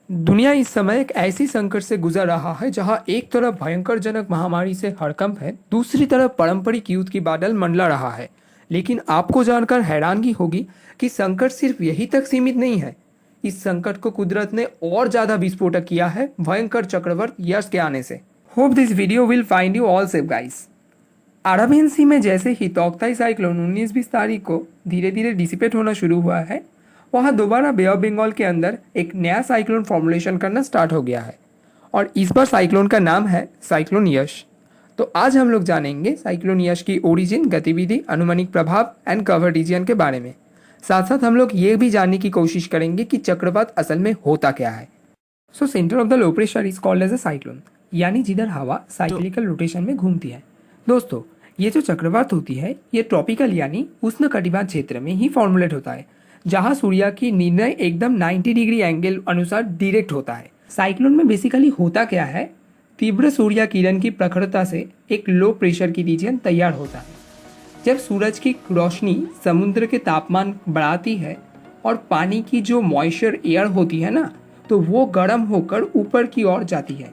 दुनिया इस समय एक ऐसी संकट से गुजर रहा है जहां एक तरफ भयंकर जनक महामारी से हड़कंप है, दूसरी तरफ पारंपरिक युद्ध की बादल मंडला रहा है। लेकिन आपको जानकर हैरानगी होगी कि संकट सिर्फ यही तक सीमित नहीं है। इस संकट को कुदरत ने और ज्यादा विस्फोटक किया है भयंकर चक्रवात यश के आने से। Hope this video will find you all safe guys. Arabian sea में जैसे ही तौक्ताई साइक्लोन 19-20 तारीख को धीरे धीरे डिसिपेट होना शुरू हुआ है, वहाँ दोबारा बे ऑफ बंगाल के अंदर एक नया साइक्लोन फॉर्मुलेशन करना स्टार्ट हो गया है। और इस बार साइक्लोन का नाम है साइक्लोन यश। तो आज हम लोग जानेंगे साइक्लोन यश की ओरिजिन, गतिविधि, अनुमानिक प्रभाव एंड कवर रीजन के बारे में। साथ साथ हम लोग ये भी जानने की कोशिश करेंगे कि चक्रवात असल में होता क्या है। So centre of the low pressure is called as a cyclone, यानी जिधर हवा साइक्लिकल रोटेशन में घूमती है। दोस्तों, ये जो चक्रवात होती है ये ट्रॉपिकल यानी उष्ण कटिबंध क्षेत्र में ही फॉर्मुलेट होता है, जहां सूर्य की निर्णय एकदम 90 डिग्री एंगल अनुसार डायरेक्ट होता है। साइक्लोन में बेसिकली होता क्या है, तीव्र सूर्य किरण की प्रखरता से एक लो प्रेशर की रीजन तैयार होता है। जब सूरज की रोशनी समुद्र के तापमान बढ़ाती है और पानी की जो मॉइस्चर एयर होती है ना, तो वो गर्म होकर ऊपर की ओर जाती है।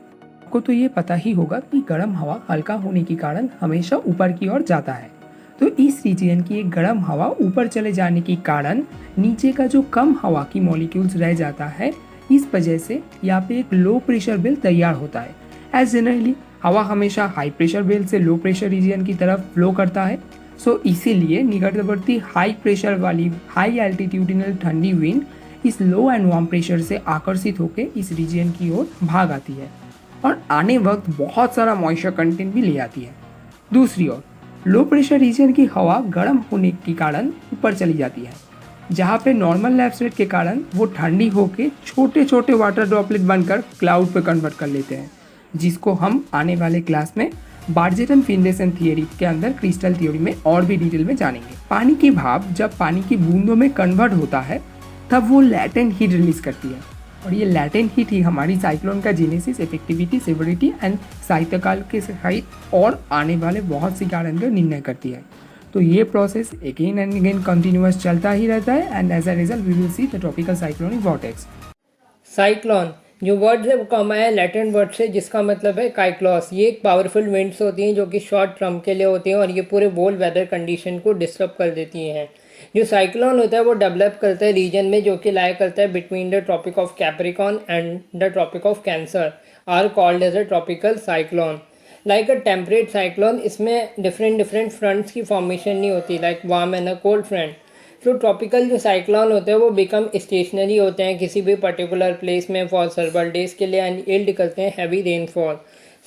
आपको तो ये पता ही होगा कि गर्म हवा हल्का होने के कारण हमेशा ऊपर की ओर जाता है। तो इस रीजन की एक गर्म हवा ऊपर चले जाने के कारण नीचे का जो कम हवा की मॉलिक्यूल्स रह जाता है, इस वजह से यहाँ पे एक लो प्रेशर बेल्ट तैयार होता है। एज जनरली हवा हमेशा हाई प्रेशर बेल्ट से लो प्रेशर रीजन की तरफ फ्लो करता है। सो इसीलिए निकटवर्ती हाई प्रेशर वाली हाई एल्टीट्यूडिनल ठंडी विंड इस लो एंड वार्म प्रेशर से आकर्षित होकर इस रीजन की ओर भाग आती है और आने वक्त बहुत सारा मॉइस्चर कंटेंट भी ले आती है। दूसरी ओर लो प्रेशर रीजन की हवा गर्म होने के कारण ऊपर चली जाती है, जहाँ पे नॉर्मल लैप्स रेट के कारण वो ठंडी होके छोटे छोटे वाटर ड्रॉपलेट बनकर क्लाउड पे कन्वर्ट कर लेते हैं, जिसको हम आने वाले क्लास में बार्जेटन-फिंडेसन थियरी के अंदर क्रिस्टल थ्योरी में और भी डिटेल में जानेंगे। पानी की भाप जब पानी की बूंदों में कन्वर्ट होता है तब वो लैटेंट हीट रिलीज करती है, और ये लैटेंट हीट ही हमारी साइक्लोन का जेनेसिस, इफेक्टिविटी, सेवरिटी एंड साहित्यकाल के सहित और आने वाले बहुत सी कारण का निर्णय करती है। तो ये process again and again continuous चलता ही रहता है and as a result we will see the tropical cyclonic vortex. Cyclone जो वर्ड से कम आया है लैटिन वर्ड से, जिसका मतलब है काइक्लॉस। ये एक पावरफुल विंड्स होती हैं जो कि शॉर्ट टर्म के लिए होती हैं और ये पूरे वर्ल्ड वेदर कंडीशन को डिस्टर्ब कर देती हैं। जो साइक्लोन होता है वो डेवलप करता है रीजन में जो कि लाया करता है between the tropic of Capricorn and the tropic of Cancer, are called as a tropical cyclone. Like a temperate cyclone, इसमें डिफरेंट फ्रंट्स की फॉर्मेशन नहीं होती, like warm and a cold front. तो ट्रॉपिकल जो साइक्लोन होते हैं वो become stationary होते हैं किसी भी पर्टिकुलर प्लेस में फॉर सर्वल डेज के लिए एंड यील्ड करते हैं हैवी रेनफॉल।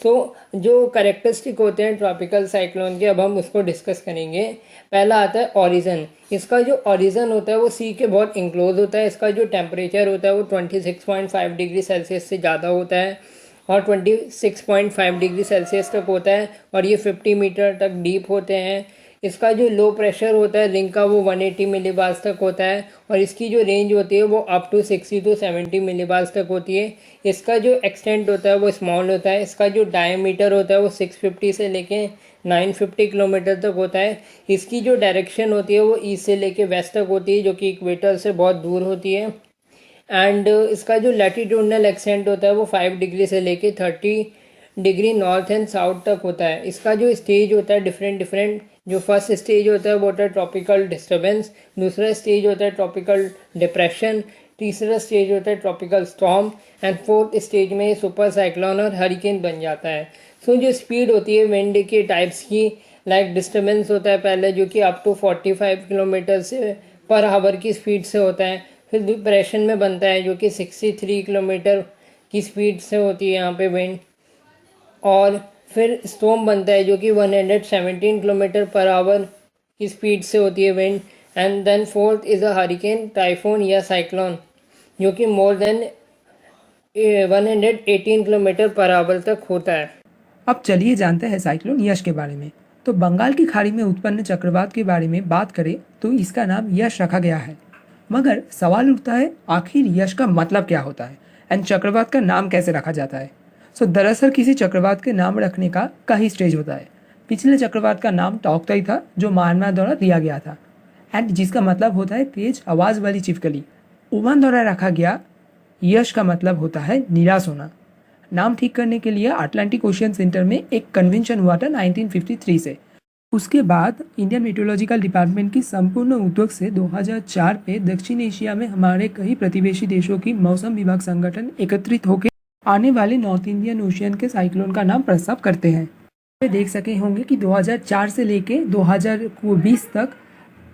सो जो करेक्टरिस्टिक होते हैं ट्रॉपिकल साइक्लोन के, अब हम उसको डिस्कस करेंगे। पहला आता है ओरिजिन। इसका जो ओरिजिन होता है वो सी के बहुत इंक्लोज होता है। इसका जो टेम्परेचर होता है वो 26.5 डिग्री सेल्सियस से ज़्यादा होता है और 26.5 डिग्री सेल्सियस तक होता है और ये 50 मीटर तक डीप होते हैं। इसका जो लो प्रेशर होता है रिंग का वो 180 मिलीबार्स तक होता है और इसकी जो रेंज होती है वो अप टू 60 to 70 मिलीबार्स तक होती है। इसका जो एक्सटेंट होता है वो स्मॉल होता है। इसका जो डायमीटर होता है वो 650 से लेके 950 किलोमीटर तक होता है। इसकी जो डायरेक्शन होती है वो ईस्ट से लेके वेस्ट तक होती है जो कि इक्वेटर से बहुत दूर होती है। एंड इसका जो लैटिट्यूडनल एक्सटेंट होता है वो 5 डिग्री से लेके 30 डिग्री नॉर्थ एंड साउथ तक होता है। इसका जो स्टेज होता है डिफरेंट, जो फर्स्ट स्टेज होता है वो होता है ट्रॉपिकल डिस्टर्बेंस, दूसरा स्टेज होता है ट्रॉपिकल डिप्रेशन, तीसरा स्टेज होता है tropical storm and fourth stage में सुपर साइक्लोन और हरिकेन बन जाता है। सो जो स्पीड होती है विंड के टाइप्स की, लाइक डिस्टर्बेंस होता है पहले जो कि अप टू 45 किलोमीटर से पर आवर की स्पीड से होता है। फिर डिप्रेशन में बनता है जो कि 63 किलोमीटर की स्पीड से होती है यहाँ पे विंड। और फिर स्टॉर्म बनता है जो कि 117 किलोमीटर पर आवर की स्पीड से होती है wind. And then fourth is a hurricane, typhoon या साइक्लोन जो कि more than 118 kilometre per hour तक होता है। अब चलिए जानते हैं साइक्लोन यश के बारे में। तो बंगाल की खाड़ी में उत्पन्न चक्रवात के बारे में बात करें तो इसका नाम यश रखा गया है। मगर सवाल उठता है आखिर यश का मतलब क्या होता है एंड चक्रवात का नाम कैसे रखा जाता है। दरअसल किसी चक्रवात के नाम रखने का कई स्टेज होता है। पिछले चक्रवात का नाम टॉक्ताई था जो म्यांमार द्वारा दिया गया था एंड जिसका मतलब होता है तेज आवाज वाली छिपकली। ओमान द्वारा रखा गया यश का मतलब होता है निराश होना। नाम ठीक करने के लिए अटलांटिक ओशियन सेंटर में एक कन्वेंशन हुआ था 1953 से। उसके बाद इंडियन मेट्रोलॉजिकल डिपार्टमेंट की संपूर्ण उद्योग से 2004 पे दक्षिण एशिया में हमारे कई प्रतिवेशी देशों की मौसम विभाग संगठन एकत्रित होकर आने वाले नॉर्थ इंडियन ओशियन के साइक्लोन का नाम प्रस्ताव करते हैं। देख सके होंगे कि 2004 से लेके 2020 तक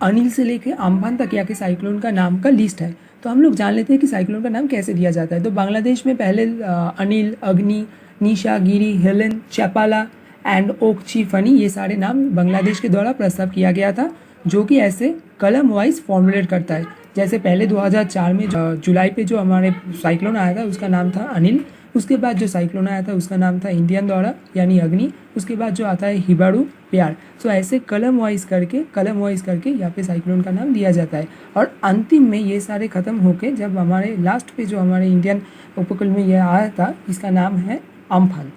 अनिल से लेके अम्फान तक या के साइक्लोन का नाम का लिस्ट है। तो हम लोग जान लेते हैं कि साइक्लोन का नाम कैसे दिया जाता है। तो बांग्लादेश में पहले अनिल, अग्नि, निशा, गिरी, हेलन, चैपाला एंड ओकची फनी, ये सारे नाम बांग्लादेश के द्वारा प्रस्ताव किया गया था, जो कि ऐसे कलम वाइज फॉर्मुलेट करता है। जैसे पहले 2004 में जुलाई पे जो हमारे साइक्लोन आया था उसका नाम था अनिल। उसके बाद जो साइक्लोन आया था उसका नाम था इंडियन द्वारा यानी अग्नि। उसके बाद जो आता है हिबारू, प्यार। सो ऐसे कलम वाइज करके यहाँ पे साइक्लोन का नाम दिया जाता है। और अंतिम में ये सारे ख़त्म होके जब हमारे लास्ट पे जो हमारे इंडियन उपकूल में ये आया था, इसका नाम है अम्फान।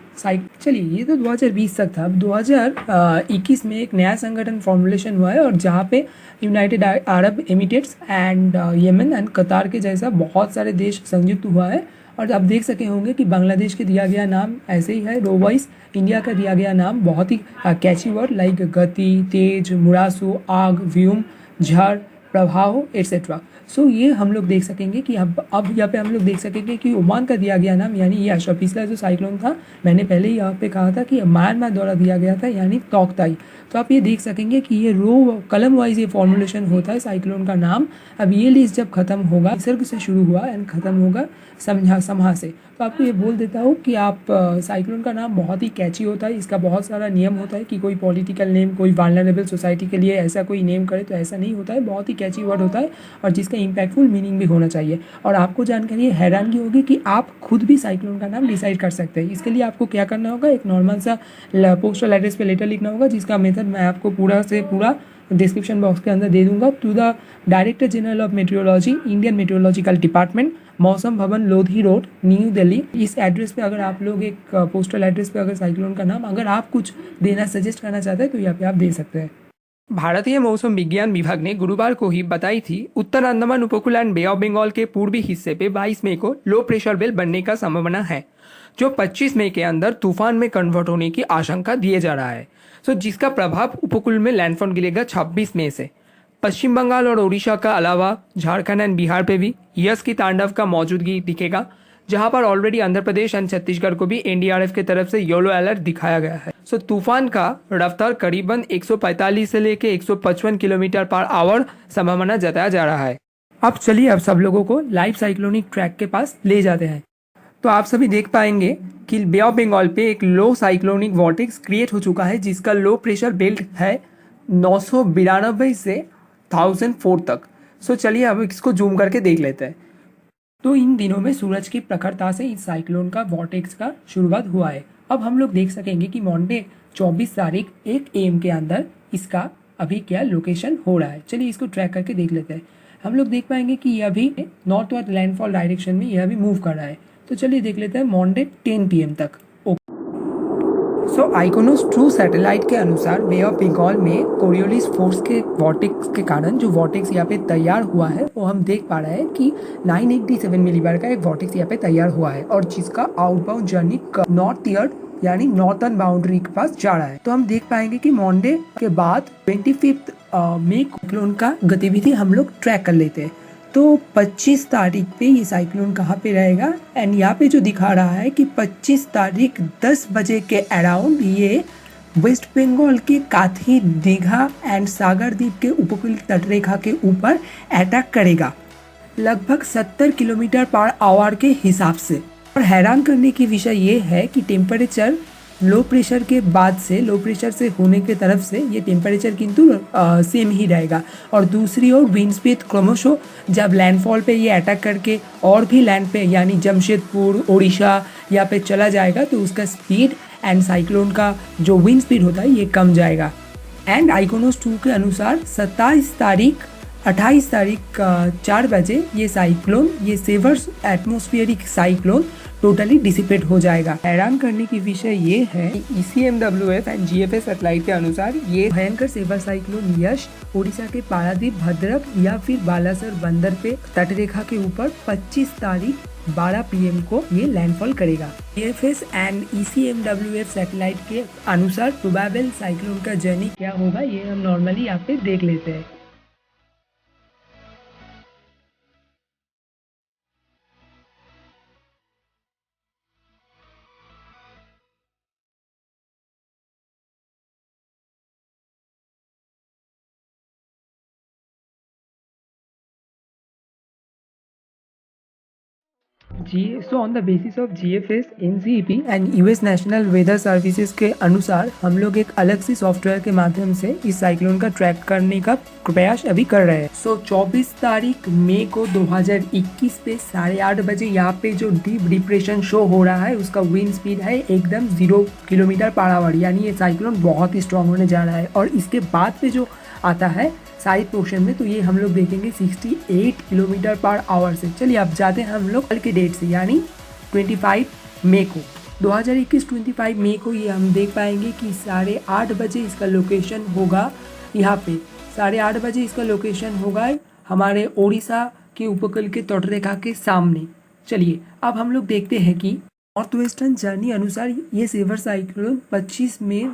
चलिए, ये तो 2020 तक था। अब 2021 में एक नया संगठन फॉर्मुलेशन हुआ है और जहाँ पे United Arab Emirates and Yemen and कतार के जैसा बहुत सारे देश संयुक्त हुआ है। और आप देख सके होंगे कि बांग्लादेश के दिया गया नाम ऐसे ही है, रो वाइज। इंडिया का दिया गया नाम बहुत ही कैची वर्ड लाइक गति, तेज, मुरासू, आग, व्योम, झड़, प्रभाव एट्सेट्रा। सो ये हम लोग देख सकेंगे कि अब यहाँ पे हम लोग देख सकेंगे कि ओमान का दिया गया नाम यानी यश। और पिछला जो साइक्लोन था मैंने पहले ही यहाँ पे कहा था कि म्यांमार द्वारा दिया गया था यानी तौकताई। तो आप ये देख सकेंगे कि ये रो कलम वाइज ये फॉर्मुलेशन होता है साइक्लोन का नाम। अब ये लिस्ट जब खत्म होगा, निसर्ग से शुरू हुआ एंड खत्म होगा समहा से। तो आपको ये बोल देता हूँ कि आप साइक्लोन का नाम बहुत ही कैची होता है। इसका बहुत सारा नियम होता है कि कोई पॉलिटिकल नेम, कोई वाल्नरेबल सोसाइटी के लिए ऐसा कोई नेम करे तो ऐसा नहीं होता है। बहुत ही कैची वर्ड होता है और जिसका इम्पैक्टफुल मीनिंग भी होना चाहिए। और आपको जानकारी हैरानगी होगी कि आप खुद भी साइक्लोन का नाम डिसाइड कर सकते हैं। इसके लिए आपको क्या करना होगा, एक नॉर्मल सा पोस्टल एड्रेस पे लेटर लिखना होगा, जिसका मेथड मैं आपको पूरा से पूरा डिस्क्रिप्शन बॉक्स के अंदर दे दूंगा। To the director general of meteorology, Indian meteorological department, Mausam Bhavan, Lodhi road, new Delhi. इस एड्रेस पे अगर आप लोग एक पोस्टल एड्रेस पे अगर साइक्लोन का नाम अगर आप कुछ देना सजेस्ट करना चाहते हैं तो यहाँ पे आप दे सकते हैं। भारतीय मौसम विज्ञान विभाग ने गुरुवार को ही बताई थी उत्तर अंडमान उपकूल एंड बे ऑफ बंगाल के पूर्वी हिस्से पे 22 मई को लो प्रेशर बेल्ट बनने का संभावना है, जो 25 मई के अंदर तूफान में कन्वर्ट होने की आशंका दिए जा रहा है। सो जिसका प्रभाव उपकूल में लैंडफॉल गिरेगा 26 मई से। पश्चिम बंगाल और ओडिशा का अलावा झारखंड एंड बिहार पे भी यश की तांडव का मौजूदगी दिखेगा, जहां पर ऑलरेडी आंध्र प्रदेश एंड छत्तीसगढ़ को भी एनडीआरएफ की तरफ से येलो अलर्ट दिखाया गया है। सो तूफान का रफ्तार करीबन 145 से लेके 155 किलोमीटर पर आवर संभावना जताया जा रहा है। अब चलिए अब सब लोगों को लाइव साइक्लोनिक ट्रैक के पास ले जाते हैं। तो आप सभी देख पाएंगे कि बे ऑफ बंगाल पे एक लो साइक्लोनिक वॉर्टेक्स क्रिएट हो चुका है, जिसका लो प्रेशर बेल्ट है 992 से 1004 तक। सो चलिए अब इसको जूम करके देख लेते हैं। तो इन दिनों में सूरज की प्रखरता से इस साइक्लोन का वॉर्टेक्स का शुरुआत हुआ है। अब हम लोग देख सकेंगे कि मंडे 24 तारीख 1 AM के अंदर इसका अभी क्या लोकेशन हो रहा है। चलिए इसको ट्रैक करके देख लेते हैं। हम लोग देख पाएंगे कि यह अभी नॉर्थ वर्ड लैंडफॉल डायरेक्शन में यह अभी मूव कर रहा है। तो चलिए देख लेते हैं मंडे 10 PM तक। सो आइकोनोस ट्रू सैटेलाइट के अनुसार बे ऑफ बंगाल में कोरियोलिस फोर्स के वॉर्टेक्स के कारण जो वॉर्टेक्स यहाँ पे तैयार हुआ है वो हम देख पा रहे हैं कि 987 मिलीबार का एक वॉर्टेक्स यहाँ पे तैयार हुआ है और जिसका आउटबाउंड जर्नी नॉर्थ ईयर्ड यानी नॉर्थर्न बाउंड्री के पास जा रहा है। तो हम देख पाएंगे कि मंडे के बाद 25 मई साइक्लोन का गतिविधि हम लोग ट्रैक कर लेते हैं। तो 25 तारीख पे ये साइक्लोन कहाँ पे रहेगा एंड यहाँ पे जो दिखा रहा है कि 25 तारीख 10 बजे के अराउंड ये वेस्ट बंगाल के काथी, दीघा एंड सागर द्वीप के उपकूल तटरेखा के ऊपर अटैक करेगा लगभग 70 किलोमीटर पर आवर के हिसाब से। और हैरान करने की विषय ये है कि टेम्परेचर लो प्रेशर के बाद से, लो प्रेशर से होने के तरफ से ये टेम्परेचर किंतु सेम ही रहेगा। और दूसरी ओर विंड स्पीड क्रमशः जब लैंडफॉल पे ये अटैक करके और भी लैंड पे यानी जमशेदपुर, ओडिशा यहाँ पे चला जाएगा तो उसका स्पीड एंड साइक्लोन का जो विंड स्पीड होता है ये कम जाएगा। एंड आइकोनोस 2 के अनुसार 27 तारीख 28 तारीख 4 बजे ये साइक्लोन, ये severe atmospheric cyclone totally dissipate हो जाएगा। हैरान करने की विषय ये है कि ECMWF एंड GFS सैटेलाइट के अनुसार ये भयंकर सेवर साइक्लोन यश ओडिशा के पारादीप, भद्रक या फिर बालासर बंदर पे तटरेखा के ऊपर 25 तारीख 12 PM को ये लैंडफॉल करेगा। GFS एंड ECMWF सैटेलाइट के अनुसार प्रोबेबल साइक्लोन का जर्नी क्या होगा ये हम नॉर्मली यहाँ पे देख लेते हैं। So on the basis of GFS, NCEP and US national weather services के अनुसार हम लोग एक अलग सी सॉफ्टवेयर के माध्यम से इस साइक्लोन का ट्रैक करने का प्रयास अभी कर रहे हैं। 24 तारीख मई को 2021 पे 8:30 बजे यहाँ पे जो डीप डिप्रेशन शो हो रहा है उसका विंड स्पीड है एकदम 0 किलोमीटर पर आवर, यानी ये साइक्लोन बहुत ही स्ट्रॉन्ग होने जा रहा है। और इसके बाद पे जो आता है साइड पोर्शन में तो ये हम लोग देखेंगे 68 किलोमीटर पर आवर से। चलिए अब जाते हैं हम लोग कल के डेट से, यानी 25 मई को 2021 25 मई को ये हम देख पाएंगे कि 8:30 बजे इसका लोकेशन होगा यहाँ पे 8:30 बजे इसका लोकेशन होगा हमारे उड़ीसा के उपकूल के तटरेखा के सामने। चलिए अब हम लोग देखते हैं कि नॉर्थ वेस्टर्न जर्नी अनुसार ये सेवर साइक्लोन 25 में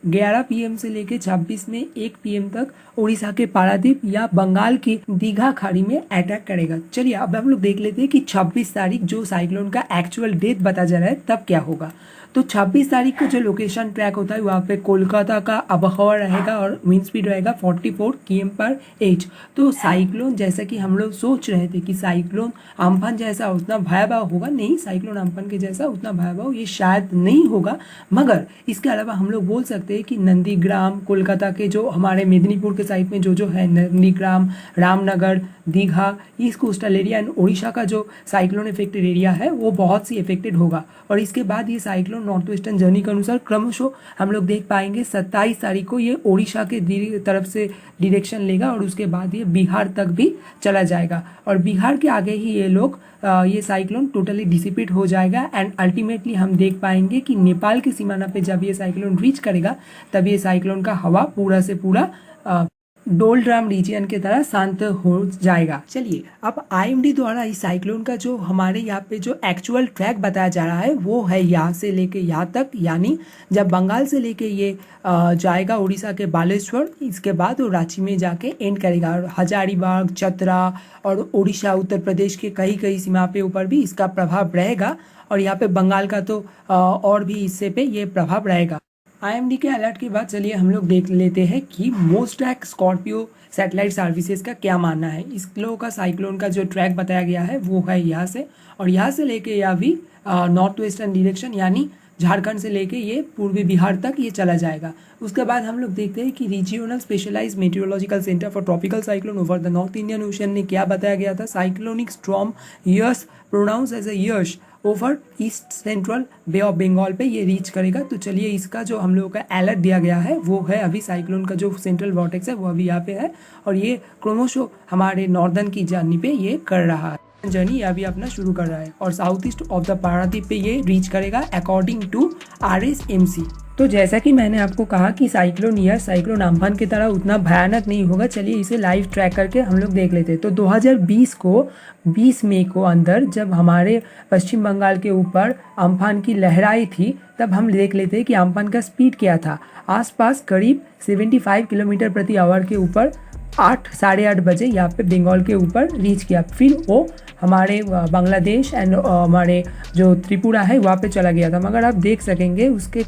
11 PM से लेकर 26 में 1 PM तक उड़ीसा के पारादीप या बंगाल की दीघा खाड़ी में अटैक करेगा। चलिए अब हम लोग देख लेते हैं कि 26 तारीख जो साइक्लोन का एक्चुअल डेट बता जा रहा है तब क्या होगा। तो 26 तारीख को जो लोकेशन ट्रैक होता है वहाँ पे कोलकाता का आबहवा रहेगा और विंड स्पीड रहेगा 44 km/h। तो साइक्लोन जैसा कि हम लोग सोच रहे थे कि साइक्लोन अम्फन जैसा उतना भयावह होगा, नहीं, साइक्लोन अम्फन के जैसा उतना भयावह ये शायद नहीं होगा, मगर इसके अलावा हम लोग बोल सकते हैं कि नंदीग्राम, कोलकाता के जो हमारे मेदिनीपुर के साइड में जो है Nandigram, Ramnagar, Digha, east coastal area and Orissa का जो साइक्लोन इफेक्टेड एरिया है वो बहुत सी इफेक्टेड होगा। और इसके बाद ये साइक्लोन नॉर्थ वेस्टर्न जर्नी के अनुसार क्रमशः हम लोग देख पाएंगे 27 तारीख को ये उड़ीसा के तरफ से डायरेक्शन लेगा और उसके बाद ये बिहार तक भी चला जाएगा और बिहार के आगे ही ये साइक्लोन टोटली डिसिपेट हो जाएगा एंड अल्टीमेटली हम देख पाएंगे कि नेपाल की सीमाना पे जब ये साइक्लोन रीच करेगा तब ये साइक्लोन का हवा पूरा से पूरा डोलड्राम रीजियन की तरह शांत हो जाएगा। चलिए अब IMD द्वारा इस साइक्लोन का जो हमारे यहाँ पे जो एक्चुअल ट्रैक बताया जा रहा है वो है यहाँ से लेके यहाँ तक, यानी जब बंगाल से लेके ये जाएगा उड़ीसा के बालेश्वर, इसके बाद वो रांची में जाके एंड करेगा और हजारीबाग, चतरा और उड़ीसा, उत्तर प्रदेश के कई सीमा पे ऊपर भी इसका प्रभाव रहेगा और यहाँ पे बंगाल का तो और भी हिस्से पे ये प्रभाव रहेगा। IMD के अलर्ट के बाद चलिए हम लोग देख लेते हैं कि मोस्टैक स्कॉर्पियो सैटेलाइट सर्विसेज का क्या मानना है। इस लोगों का साइक्लोन का जो ट्रैक बताया गया है वो है यहाँ से और यहाँ से लेके यह भी नॉर्थ वेस्टर्न डायरेक्शन यानी झारखंड से लेके ये पूर्वी बिहार तक ये चला जाएगा। उसके बाद हम लोग देखते हैं कि regional specialise meteorological centre for tropical cyclone over the north Indian ocean ने क्या बताया गया था। Cyclonic storm Yaas pronounce as a Yaas over east central bay of Bengal पे ये रीच करेगा। तो चलिए इसका जो हम लोगों का अलर्ट दिया गया है वो है अभी साइक्लोन का जो सेंट्रल वॉर्टेक्स है वो अभी यहाँ पे है और ये क्रमशः हमारे नॉर्दर्न की जर्नी पे ये कर रहा है, जर्नी अभी अपना शुरू कर रहा है और south east of the Paradip पे ये रीच करेगा अकॉर्डिंग टू RSMC। तो जैसा कि मैंने आपको कहा कि साइक्लोन साइक्लोन अम्फन की तरह उतना भयानक नहीं होगा। चलिए इसे लाइव ट्रैक करके हम लोग देख लेते हैं। तो 2020 को 20 मई को अंदर जब हमारे पश्चिम बंगाल के ऊपर अम्फन की लहर आई थी तब हम देख लेते हैं कि अम्फन का स्पीड क्या था। आसपास करीब 75 किलोमीटर प्रति आवर के ऊपर 8-8:30 बजे यहाँ पे बंगाल के ऊपर रीच किया। फिर वो हमारे बांग्लादेश एंड हमारे जो त्रिपुरा है वहाँ पे चला गया था, मगर आप देख सकेंगे उसके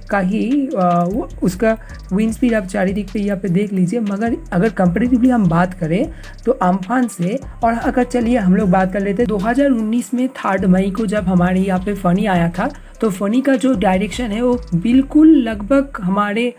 उसका विंड स्पीड आप चारिदिक पे यहाँ पे देख लीजिए। मगर अगर कंपेरेटिवली हम बात करें तो अम्फान से, और अगर चलिए हम लोग बात कर लेते हैं 2019 में 3 मई को जब हमारे यहाँ पे फनी आया था तो फनी का जो डायरेक्शन है वो बिल्कुल लगभग हमारे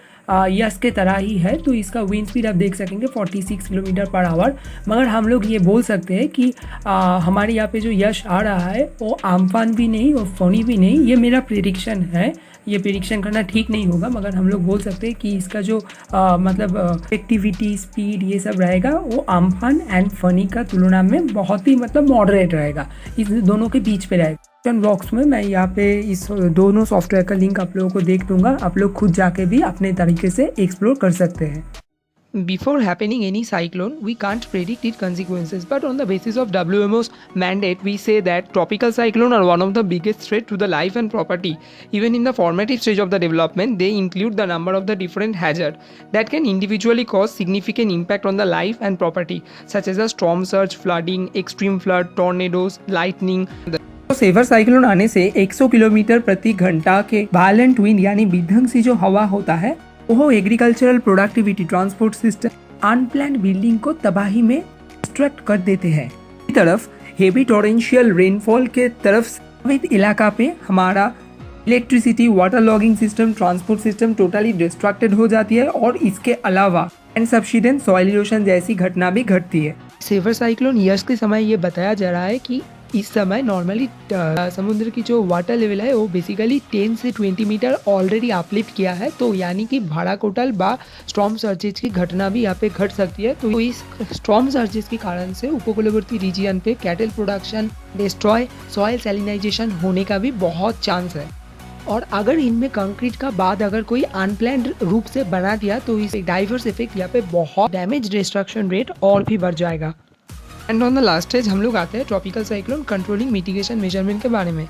यस के तरह ही है। तो इसका विंड स्पीड आप देख सकेंगे 46 किलोमीटर पर आवर। मगर हम लोग ये बोल सकते हैं कि हमारे यहाँ पे जो यश आ रहा है वो आमफान भी नहीं और फनी भी नहीं। ये मेरा प्रिडिक्शन है, ये प्रिडिक्शन करना ठीक नहीं होगा, मगर हम लोग बोल सकते हैं कि इसका जो मतलब एक्टिविटी स्पीड ये सब रहेगा वो आमफान एंड फनी का तुलना में बहुत ही मतलब मॉडरेट रहेगा, इस दोनों के बीच पे रहेगा। बॉक्स में मैं यहाँ पे इस दोनों सॉफ्टवेयर का लिंक आप लोगों को देख दूंगा, आप लोग खुद जाके भी अपने तरीके से एक्सप्लोर कर सकते हैं। Before happening any cyclone, we can't predict its consequences, but on the basis of WMO's mandate, we say that tropical cyclones are one of the biggest threats to the life and property. Even in the formative stage of the development, they include the number of the different hazards that can individually cause significant impact on the life and property, such as a storm surge, flooding, extreme flood, tornadoes, lightning. Severe cyclone आने से 100 kilometre प्रति घंटा के violent wind यानी विध्वंसी जो हवा होता है वो agricultural productivity, transport system, unplanned building को तबाही में डिस्ट्रैक्ट कर देते हैं। इसी तरफ हेवी टॉरेंशियल रेनफॉल के तरफ प्रभावित इलाका पे हमारा electricity, water logging system, transport system totally distracted हो जाती है और इसके अलावा इनसफिशिएंट सॉइल इरोशन जैसी घटना भी घटती है। सेवर साइक्लोन यश के समय ये बताया जा रहा है कि इस समय नॉर्मली समुद्र की जो वाटर लेवल है वो बेसिकली 10 से 20 मीटर ऑलरेडी अपलिफ्ट किया है। तो यानी कि भाड़ाकोटल बा स्टॉर्म सर्जेस की घटना भी यहाँ पे घट सकती है। तो इस स्टॉर्म सर्जेस के कारण से उपकूलवर्ती रीजियन पे कैटल प्रोडक्शन डिस्ट्रॉय, सॉइल सैलिनाइजेशन होने का भी बहुत चांस है। और अगर इनमें कंक्रीट का बाद अगर कोई अनप्लान्ड रूप से बना दिया तो इस डाइवर्स इफेक्ट यहाँ पे बहुत डैमेज डिस्ट्रक्शन रेट और भी बढ़ जाएगा। And on the last stage हम लोग आते हैं tropical cyclone controlling mitigation measurement के बारे में।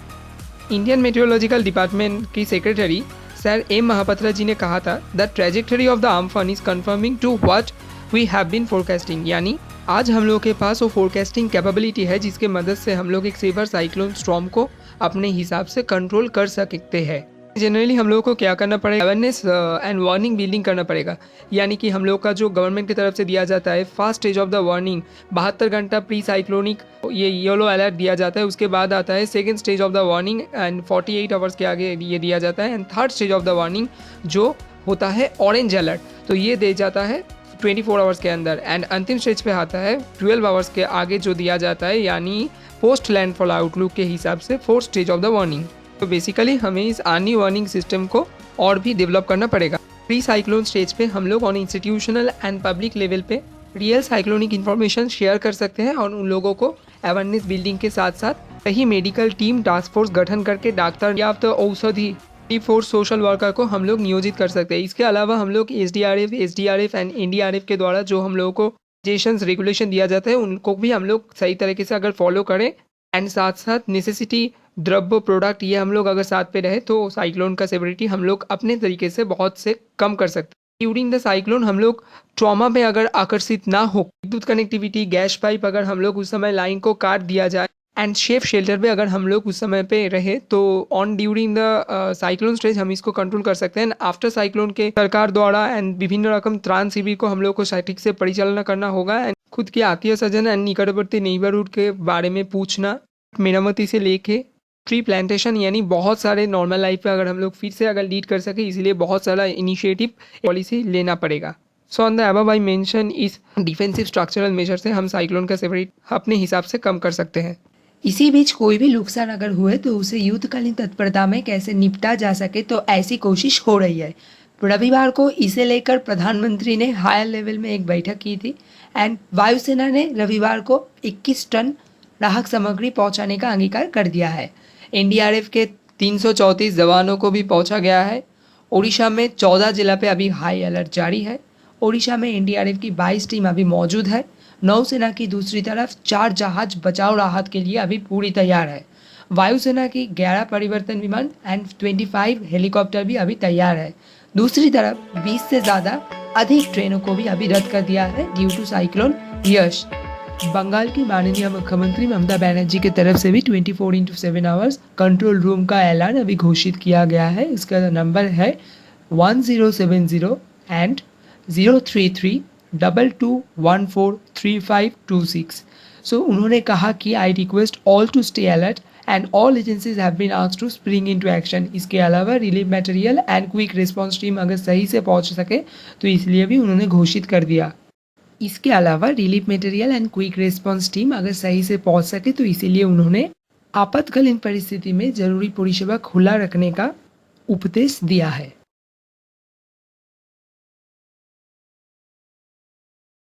इंडियन मेट्रोलॉजिकल डिपार्टमेंट की secretary sir M Mohapatra ji ने कहा था the trajectory of the Amphan is conforming to what we have been forecasting, यानी आज हम लोग के पास वो फोरकास्टिंग कैपेबिलिटी है जिसके मदद से हम लोग एक सेवर साइक्लोन स्टॉर्म को अपने हिसाब से कंट्रोल कर सकते हैं। जनरली हम लोगों को क्या करना पड़ेगा, अवेयरनेस एंड वार्निंग बिल्डिंग करना पड़ेगा। यानी कि हम लोग का जो गवर्नमेंट की तरफ से दिया जाता है first stage of the warning 72 घंटा प्री साइक्लोनिक ये येलो अलर्ट दिया जाता है। उसके बाद आता है second stage of the warning and 48 hours के आगे ये दिया जाता है। And third stage of the warning जो होता है ऑरेंज अलर्ट, तो ये दे जाता है 24 आवर्स के अंदर। एंड अंतिम स्टेज पे आता है 12 आवर्स के आगे जो दिया जाता है, यानी पोस्ट लैंडफॉल आउटलुक के हिसाब से fourth stage of the warning. तो बेसिकली हमें इस अर्ली वार्निंग सिस्टम को और भी डेवलप करना पड़ेगा। प्री साइक्लोन स्टेज पे हम लोग on institutional and public level पे रियल साइक्लोनिक इन्फॉर्मेशन शेयर कर सकते हैं और उन लोगों को अवेयरनेस बिल्डिंग के साथ साथ सही मेडिकल टीम टास्क फोर्स गठन करके डॉक्टर या तो औषधि फोर्स सोशल वर्कर को हम लोग नियोजित कर सकते हैं। इसके अलावा हम लोग एसडीआरएफ एंड एनडीआरएफ के द्वारा जो हम लोगों को सजेशंस रेगुलेशन दिया जाता है उनको भी हम लोग सही तरीके से अगर फॉलो करें एंड साथ साथ नेसेसिटी द्रव्य प्रोडक्ट ये हम लोग अगर साथ पे रहे तो साइक्लोन का सेवरिटी हम लोग अपने तरीके से बहुत से कम कर सकते हैं। ड्यूरिंग द साइक्लोन हम लोग ट्रॉमा पे अगर आकर्षित ना हो, विद्युत कनेक्टिविटी, गैस पाइप अगर हम लोग उस समय लाइन को काट दिया जाए एंड सेफ शेल्टर पे अगर हम लोग उस समय पे रहे तो on during the cyclone stage हम इसको कंट्रोल कर सकते हैं। आफ्टर साइक्लोन के सरकार द्वारा एंड विभिन्न रकम त्राण शिविर को हम लोग को ठीक से परिचालना करना होगा एंड खुद के आत्मीय स्वजन एंड निकटवर्ती नेबरहुड के बारे में पूछना, मेरामती से लेके ट्री प्लांटेशन, यानी बहुत सारे नॉर्मल लाइफ पे अगर हम लोग फिर से अगर लीड कर सके, इसलिए बहुत सारा इनिशिएटिव पॉलिसी लेना पड़ेगा। So on the above I mention इस डिफेंसिव स्ट्रक्चरल मेजर से हम साइक्लोन का सेवरिटी अपने हिसाब से कम कर सकते हैं। इसी बीच कोई भी नुकसान अगर हुए तो उसे युद्धकालीन तत्परता में कैसे निपटा जा सके तो ऐसी कोशिश हो रही है। रविवार को इसे लेकर प्रधानमंत्री ने हायर लेवल में एक बैठक की थी एंड वायुसेना ने रविवार को 21 टन राहत सामग्री पहुंचाने का अंगीकार कर दिया है। एनडीआरएफ के 334 जवानों को भी पहुंचा गया है। ओडिशा में 14 जिला पे अभी हाई अलर्ट जारी है। ओडिशा में एनडीआरएफ की 22 टीम अभी मौजूद है। नौसेना की दूसरी तरफ 4 जहाज बचाव राहत के लिए अभी पूरी तैयार है। वायुसेना की 11 परिवर्तन विमान एंड 25 हेलीकॉप्टर भी अभी तैयार है। दूसरी तरफ 20 से ज़्यादा अधिक ट्रेनों को भी अभी रद्द कर दिया है ड्यू टू साइक्लोन यश। बंगाल की माननीय मुख्यमंत्री ममता बनर्जी की तरफ से भी 24/7 आवर्स कंट्रोल रूम का ऐलान अभी घोषित किया गया है। इसका नंबर है 1070 एंड 03322143526। सो उन्होंने कहा कि I request all to stay alert and all agencies have been asked to spring into action. इसके अलावा relief material and quick response team अगर सही से पहुंच सके तो इसलिए भी उन्होंने घोषित कर दिया। इसके अलावा relief material and quick response team अगर सही से पहुंच सके तो इसीलिए उन्होंने आपातकालीन परिस्थिति में जरूरी परिषेवा खुला रखने का उपदेश दिया है।